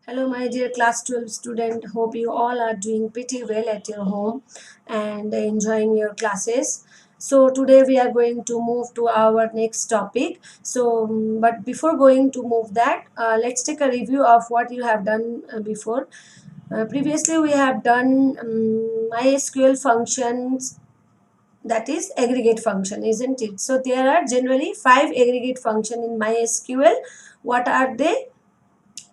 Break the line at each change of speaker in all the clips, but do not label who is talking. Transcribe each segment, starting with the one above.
Hello, my dear class 12 student. Hope you all are doing pretty well at your home and enjoying your classes. So today we are going to move to our next topic. But before going to move that, let's take a review of what you have done before. Previously, we have done MySQL functions, that is aggregate function, isn't it? So there are generally 5 aggregate function in MySQL. What are they?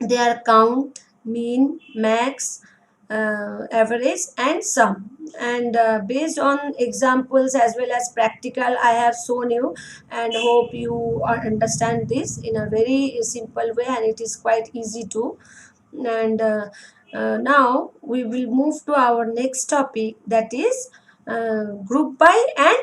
They are count, mean, max, average and sum. And based on examples as well as practical, I have shown you and hope you understand this in a very simple way, and it is quite easy to. And now we will move to our next topic, that is group by and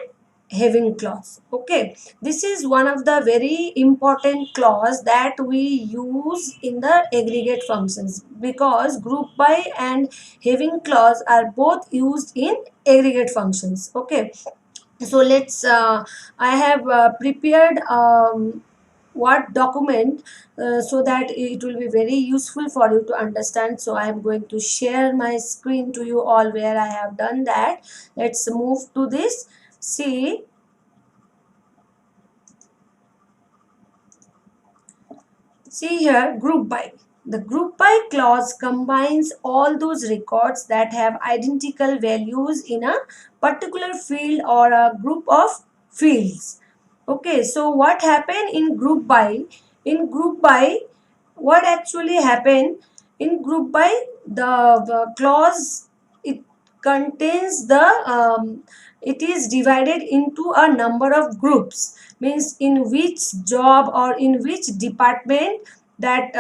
having clause. Okay, this is one of the very important clause that we use in the aggregate functions, because group by and having clause are both used in aggregate functions. Okay, so let's I have prepared what document so that it will be very useful for you to understand. So I am going to share my screen to you all where I have done that. Let's move to this. See here, group by. The group by clause combines all those records that have identical values in a particular field or a group of fields. Okay, so what happened in group by? In group by, what actually happened in group by? The clause, it contains the it is divided into a number of groups, means in which job or in which department, that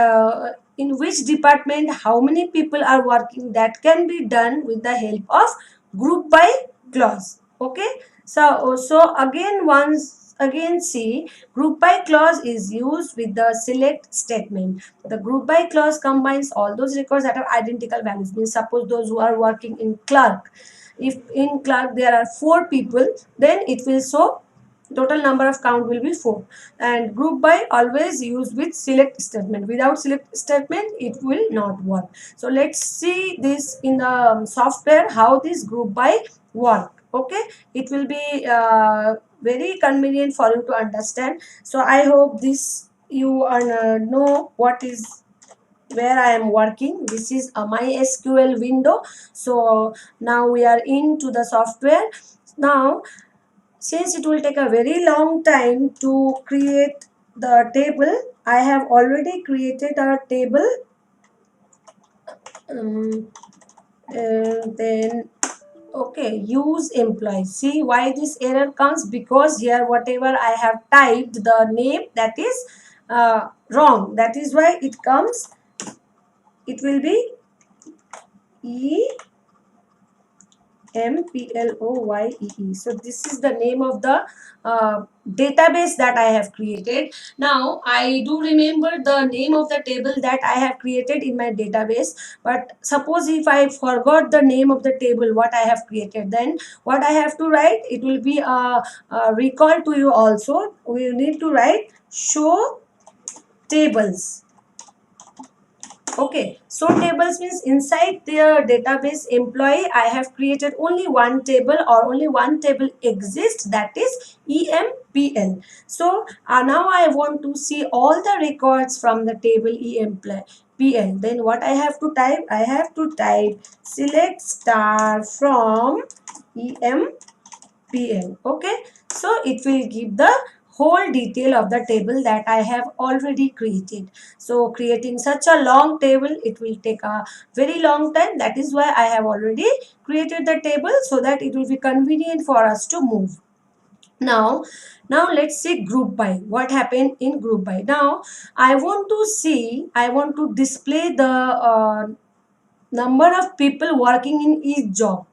in which department how many people are working, that can be done with the help of group by clause. Okay, so again, once again, see, group by clause is used with the select statement. The group by clause combines all those records that have identical values, means suppose those who are working in clerk, if in clerk there are 4 people, then it will show total number of count will be 4. And group by always used with select statement. Without select statement it will not work. So let's see this in the software, how this group by work. Okay, it will be very convenient for you to understand. So I hope this you know what is where I am working. This is a MySQL window. So now we are into the software. Now, since it will take a very long time to create the table, I have already created a table. um, then okay, use employee. See why this error comes, because here whatever I have typed the name, that is wrong. That is why it comes, it will be employee. So this is the name of the database that I have created. Now I do remember the name of the table that I have created in my database, but suppose if I forgot the name of the table what I have created, then what I have to write, it will be a recall to you also. We need to write show tables. Okay, so tables means inside their database employee, I have created only one table, or only one table exists, that is EMPL. So now I want to see all the records from the table EMPL. Then what I have to type? I have to type select star from EMPL. Okay, so it will give the whole detail of the table that I have already created. So creating such a long table, it will take a very long time. That is why I have already created the table, so that it will be convenient for us to move. Now let's see group by. What happened in group by? Now I want to see, I want to display the number of people working in each job.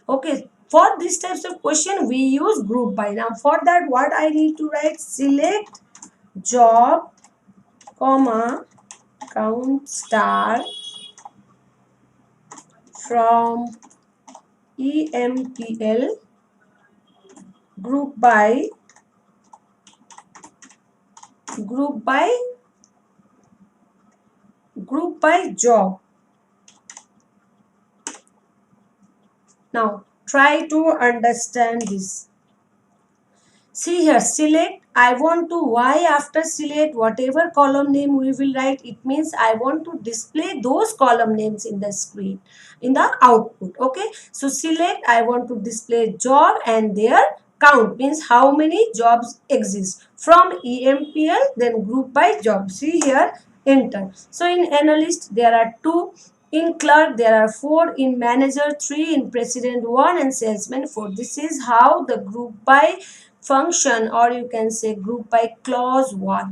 Okay, for these types of question we use group by. Now for that, what I need to write? Select job comma count star from EMPL group by group by group by job. Now try to understand this. See here, select. I want to, why after select, whatever column name we will write, it means I want to display those column names in the screen, in the output. Okay. So select, I want to display job and their count, means how many jobs exist. From EMPL, then group by job. See here, enter. So in analyst, there are 2. In clerk, there are 4. In manager, 3. In president, 1. And salesman, 4. This is how the group by function, or you can say group by clause work.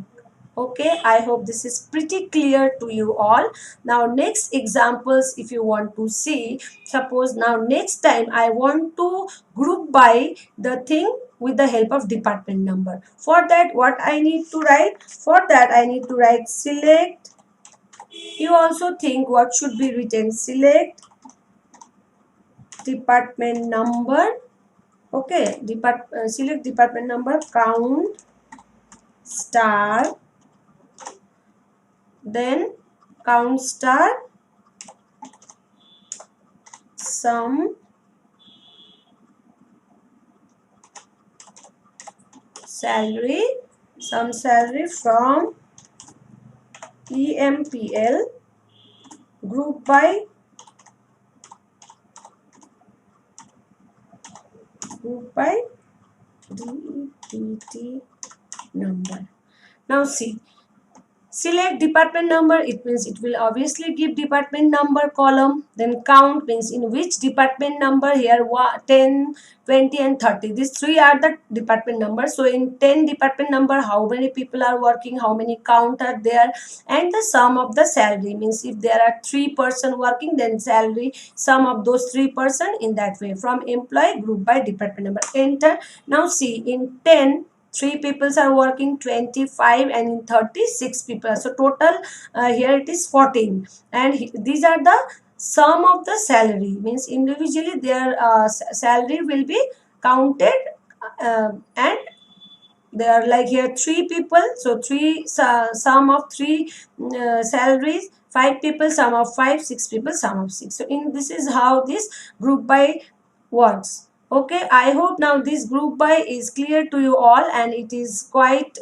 Okay, I hope this is pretty clear to you all. Now next examples, if you want to see, suppose now next time I want to group by the thing with the help of department number. For that, what I need to write? For that, I need to write select. You also think what should be written? Select department number. Okay, select department number, count star, then count star, sum salary, sum salary from EMPL, group by DEPT number. Now see, select department number, it means it will obviously give department number column. Then count means in which department number, here 10, 20 and 30. These 3 are the department numbers. So in 10 department number, how many people are working, how many count are there, and the sum of the salary, means if there are 3 person working, then salary, sum of those 3 person, in that way. From employee, group by department number, enter. Now see, in 10, 3 people are working, 25, and in 36 people. So total here it is 14, and these are the sum of the salary, means individually their salary will be counted, and they are like here 3 people, so 3 sum of 3 salaries, 5 people sum of 5, 6 people sum of 6. So in this is how this group by works. Okay, I hope now this group by is clear to you all, and it is quite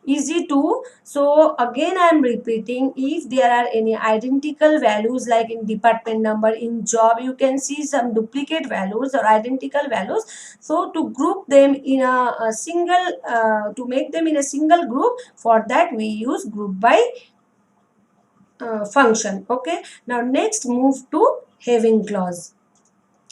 easy to. So again I am repeating, if there are any identical values like in department number, in job you can see some duplicate values or identical values. So to group them in a single, to make them in a single group, for that we use group by function. Okay, now next move to having clause.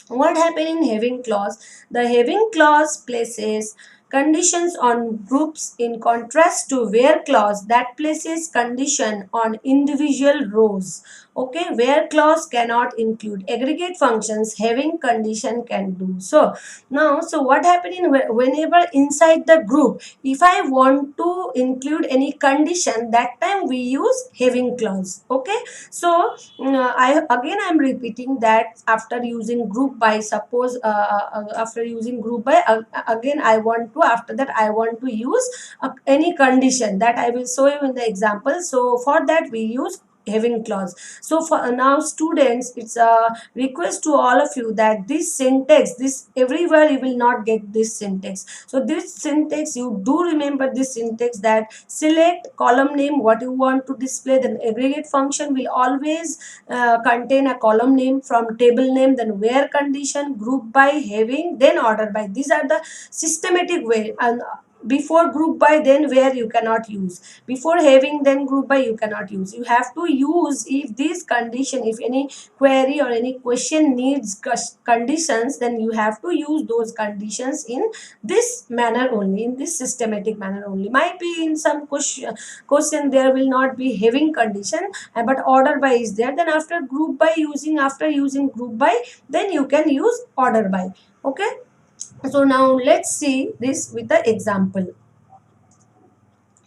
What happened in having clause? The having clause places conditions on groups, in contrast to where clause that places condition on individual rows. Okay, where clause cannot include aggregate functions, having condition can do so. Now, so what happened in whenever inside the group, if I want to include any condition, that time we use having clause. Okay, so I am repeating that after using group by, suppose after using group by, again I want to, after that I want to use any condition, that I will show you in the example. So for that we use having clause. So for now students, it's a request to all of you that this syntax, this everywhere you will not get this syntax. So this syntax, you do remember this syntax, that select column name what you want to display, then aggregate function will always contain a column name, from table name, then where condition, group by, having, then order by. These are the systematic way. And before group by, then where you cannot use, before having, then group by you cannot use. You have to use if this condition, if any query or any question needs conditions, then you have to use those conditions in this manner only, in this systematic manner only. Might be in some question there will not be having condition, but order by is there, then after group by using, after using group by, then you can use order by. Okay, so now let's see this with the example.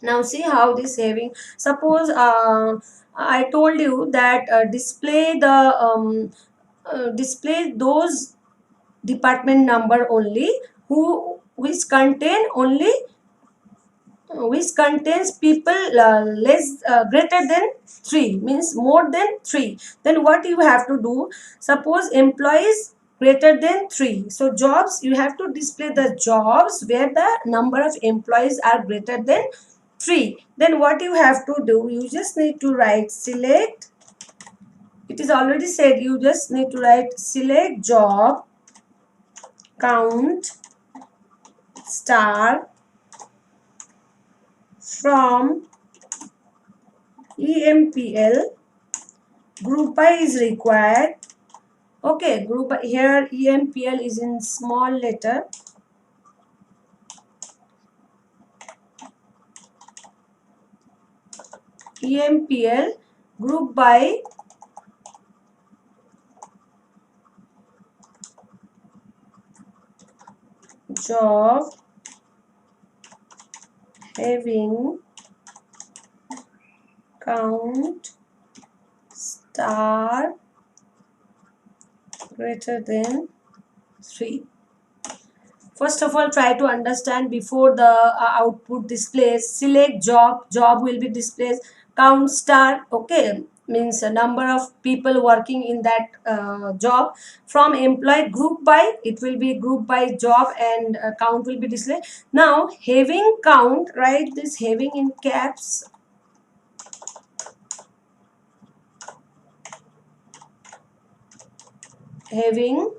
Now see how this having, suppose I told you that display those department number only, who which contain only which contains people less greater than 3, means more than 3. Then what you have to do, suppose employees greater than 3, so jobs, you have to display the jobs where the number of employees are greater than 3. Then what you have to do, you just need to write select, it is already said, you just need to write select job count star from EMPL. Group by is required. Okay, group by, here EMPL is in small letter. EMPL group by job having count star greater than 3. First of all, try to understand before the output displays. Select job, job will be displayed. Count star, okay, means a number of people working in that job. From employee, group by, it will be group by job, and count will be displayed. Now having count, write this having in caps. Having,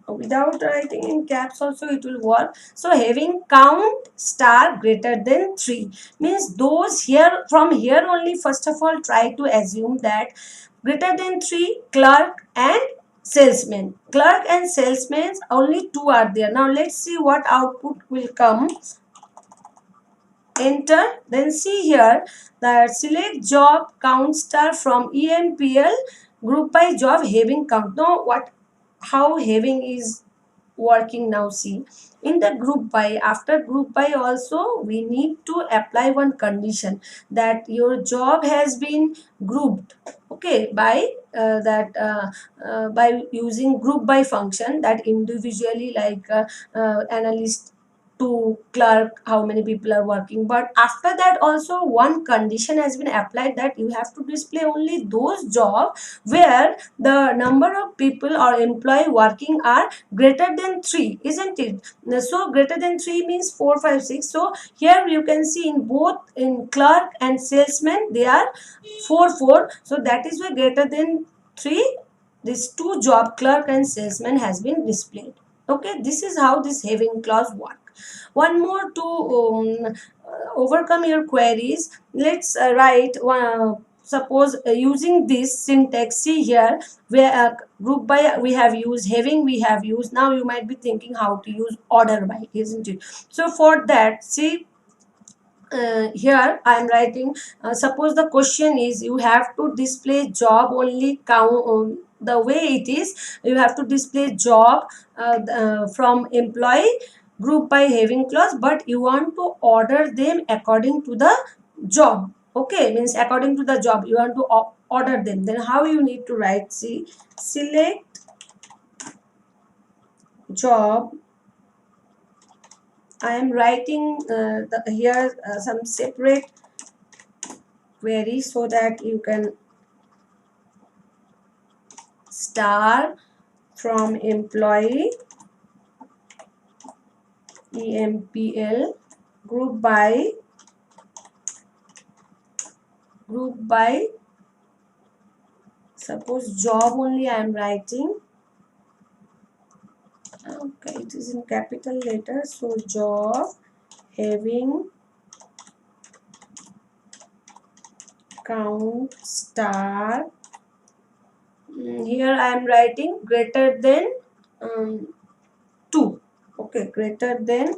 without writing in caps also it will work. So having count star greater than 3, means those here, from here only, first of all try to assume that greater than 3 clerk and salesman. Clerk and salesman, only 2 are there. Now let's see what output will come. Enter. Then see here that select job count star from EMPL group by job having count. Now what, how having is working now, see, in the group by, after group by also we need to apply one condition, that your job has been grouped, okay, by by using group by function, that individually, like analyst to clerk, how many people are working. But after that also one condition has been applied, that you have to display only those jobs where the number of people or employee working are greater than 3, isn't it? So greater than 3 means 4, 5, 6. So here you can see in both, in clerk and salesman, they are 4, 4. So that is why greater than 3, these two job, clerk and salesman, has been displayed. Okay, this is how this having clause work. One more to overcome your queries, let's write one. Suppose using this syntax, see here, where group by we have used, having we have used. Now you might be thinking how to use order by, isn't it? So for that, see, here I am writing, suppose the question is, you have to display job only count, the way it is, you have to display job from employee group by having clause, but you want to order them according to the job. Okay, means according to the job you want to order them. Then how you need to write, see, select job, I am writing here some separate query so that you can star from employee EMPL group by suppose job only I am writing. Okay, it is in capital letter, so job having count star, here I am writing greater than 2. Okay, greater than,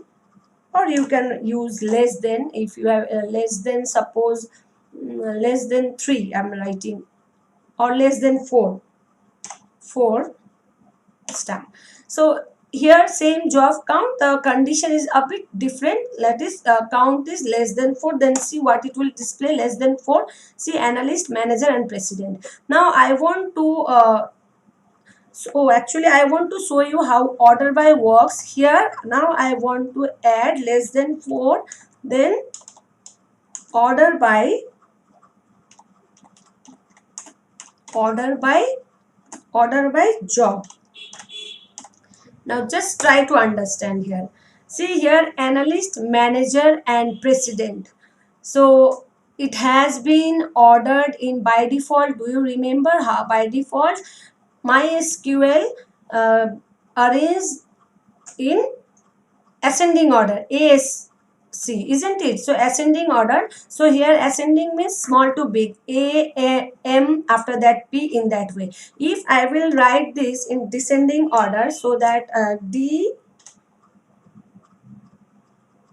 or you can use less than, if you have less than, suppose less than 3 I am writing, or less than 4 star. So here same job count, the condition is a bit different, that is count is less than 4. Then see what it will display, less than 4, see, analyst, manager and president. Now I want to So actually I want to show you how order by works here. Now I want to add less than 4, then order by order by order by job. Now just try to understand here. See here, analyst, manager and president. So it has been ordered in by default. Do you remember how by default MySQL uh, arranged in ascending order, ASC, isn't it? So ascending order. So here ascending means small to big, A, M, after that P, in that way. If I will write this in descending order, so that D,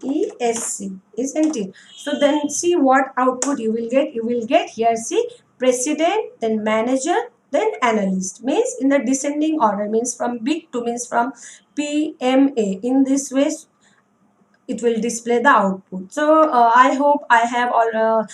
E, S, C, isn't it? So then see what output you will get. You will get here, see, president, then manager, then analyst. Means in the descending order, means from big to means from P, M, A. In this way it will display the output. So I hope I have all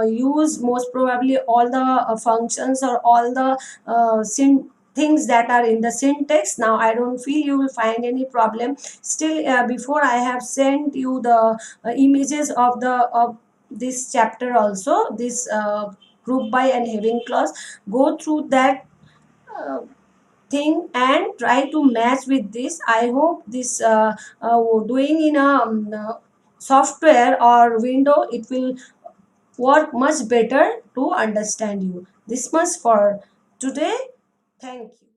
used most probably all the functions or all the things that are in the syntax. Now I don't feel you will find any problem. Still before I have sent you the images of the of this chapter also, this group by and having clause. Go through that uh, thing and try to match with this. I hope this doing in a software or window, it will work much better to understand you. This much for today. Thank you.